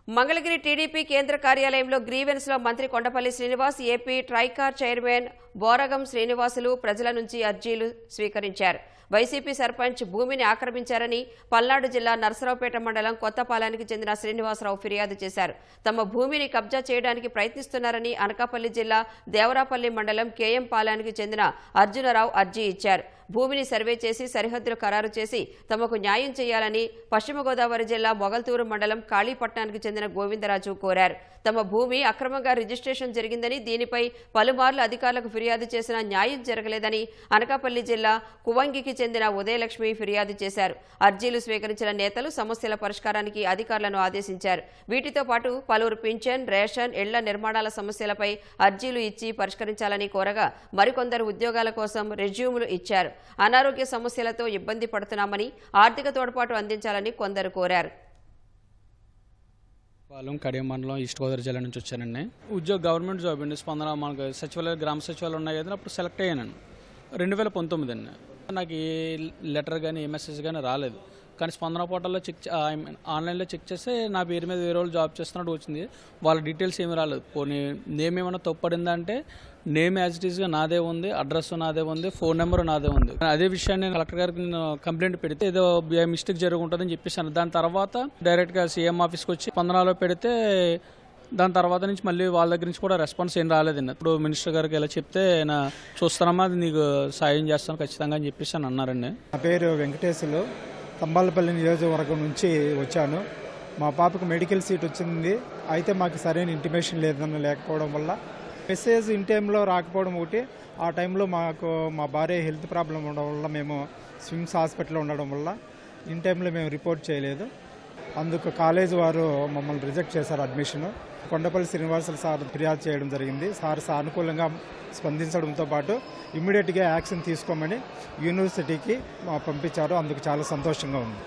Mangalagiri TDP కేంద్ర కార్యాలయంలో grievance లో మంత్రి కొండపల్లి శ్రీనివాస్, ఏపీ ట్రైకార్ చైర్మన్ బోరగం శ్రీనివాసులు ప్రజల నుంచి అర్జీలు స్వీకరించారు. వైసీపీ సర్పంచ్ భూమిని ఆక్రమించారని పల్నాడు జిల్లా నరసరావుపేట మండలం కొత్తపాలెనికి చెందిన శ్రీనివాసరావు ఫిర్యాదు చేశారు. తమ భూమిని కబ్జా చేయడానికి ప్రయత్నిస్తున్నారని అనకాపల్లి జిల్లా దేవరాపల్లి మండలం కేఎం పాలెనికి చెందిన అర్జునరావు అర్జీ ఇచ్చారు. భూమిని సర్వే చేసి సరిహద్దులు ఖరారు చేసి తమకు న్యాయం చేయాలని పశ్చిమ గోదావరి జిల్లా మొగల్తూరు మండలం కాళీపట్నానికి చెందిన గోవిందరాజు కోరారు. తమ భూమి అక్రమంగా రిజిస్ట్రేషన్ జరిగిందని, దీనిపై పలుమార్లు అధికారులకు ఫిర్యాదు చేసినా న్యాయం జరగలేదని అనకాపల్లి జిల్లా కువంగికి చెందిన ఉదయలక్ష్మి ఫిర్యాదు చేశారు. అర్జీలు స్వీకరించిన నేతలు సమస్యల పరిష్కారానికి అధికారులను ఆదేశించారు. వీటితో పాటు పలువురు పింఛన్, రేషన్, ఇళ్ల నిర్మాణాల సమస్యలపై అర్జీలు ఇచ్చి పరిష్కరించాలని కోరగా మరికొందరు ఉద్యోగాల కోసం రెజ్యూములు ఇచ్చారు. అనారోగ్య సమస్యలతో ఇబ్బంది పడుతున్నామని, ఆర్థిక తోడ్పాటు అందించాలని కొందరు కోరారు. కడియం మండలం ఈస్ట్ గోదావరి జిల్లా నుంచి వచ్చానండి. గవర్నమెంట్ జాబ్ అండి. స్పందన మనకు సచివాలయ గ్రామ సచివాలయం ఉన్నాయి కదా, అప్పుడు సెలెక్ట్ అయ్యానండి 2019 అండి. నాకు ఏ లెటర్ కానీ ఏ మెసేజ్ కానీ రాలేదు. కానీ స్పందన పోర్టల్లో ఆన్లైన్లో చెక్ చేస్తే నా పేరు మీద వేరే వాళ్ళు జాబ్ చేస్తున్నట్టు వచ్చింది. వాళ్ళ డీటెయిల్స్ ఏమి రాలేదు. పోనీ నేమ్ ఏమైనా తప్పడిందా అంటే నేమ్ యాజ్ ఇట్ ఈస్గా నాదే ఉంది, అడ్రస్ నాదే ఉంది, ఫోన్ నెంబర్ నాదే ఉంది. అదే విషయాన్ని నేను కలెక్టర్ గారికి కంప్లైంట్ పెడితే ఏదో మిస్టేక్ జరుగుతుందని చెప్పేసాను. దాని తర్వాత డైరెక్ట్గా సీఎం ఆఫీస్కి వచ్చి స్పందనలో పెడితే దాని తర్వాత నుంచి మళ్ళీ వాళ్ళ దగ్గర నుంచి కూడా రెస్పాన్స్ ఏం రాలేదండి. ఇప్పుడు మినిస్టర్ గారికి ఎలా చెప్తే ఆయన చూస్తానమ్మా, అది నీకు సాయం చేస్తాను ఖచ్చితంగా అని చెప్పేసి అని అన్నారండి. నా పేరు వెంకటేశ్వర్లు, తంబాలపల్లి నియోజకవర్గం నుంచి వచ్చాను. మా పాపకు మెడికల్ సీట్ వచ్చింది. అయితే మాకు సరైన ఇంటిమేషన్ లేకపోవడం వల్ల మెసేజ్ ఇన్ టైంలో రాకపోవడం ఒకటి. ఆ టైంలో మాకు మా భార్య హెల్త్ ప్రాబ్లం ఉండడం వల్ల మేము స్విమ్స్ హాస్పిటల్లో ఉండడం వల్ల ఇన్ టైంలో మేము రిపోర్ట్ చేయలేదు. అందుకు కాలేజ్ వారు మమ్మల్ని రిజెక్ట్ చేశారు అడ్మిషన్. కొండపల్లి శ్రీనివాసులు సార్ ఫిర్యాదు చేయడం జరిగింది. సార్ సానుకూలంగా స్పందించడంతో పాటు ఇమ్మీడియట్గా యాక్షన్ తీసుకోమని యూనివర్సిటీకి పంపించారు. అందుకు చాలా సంతోషంగా ఉంది.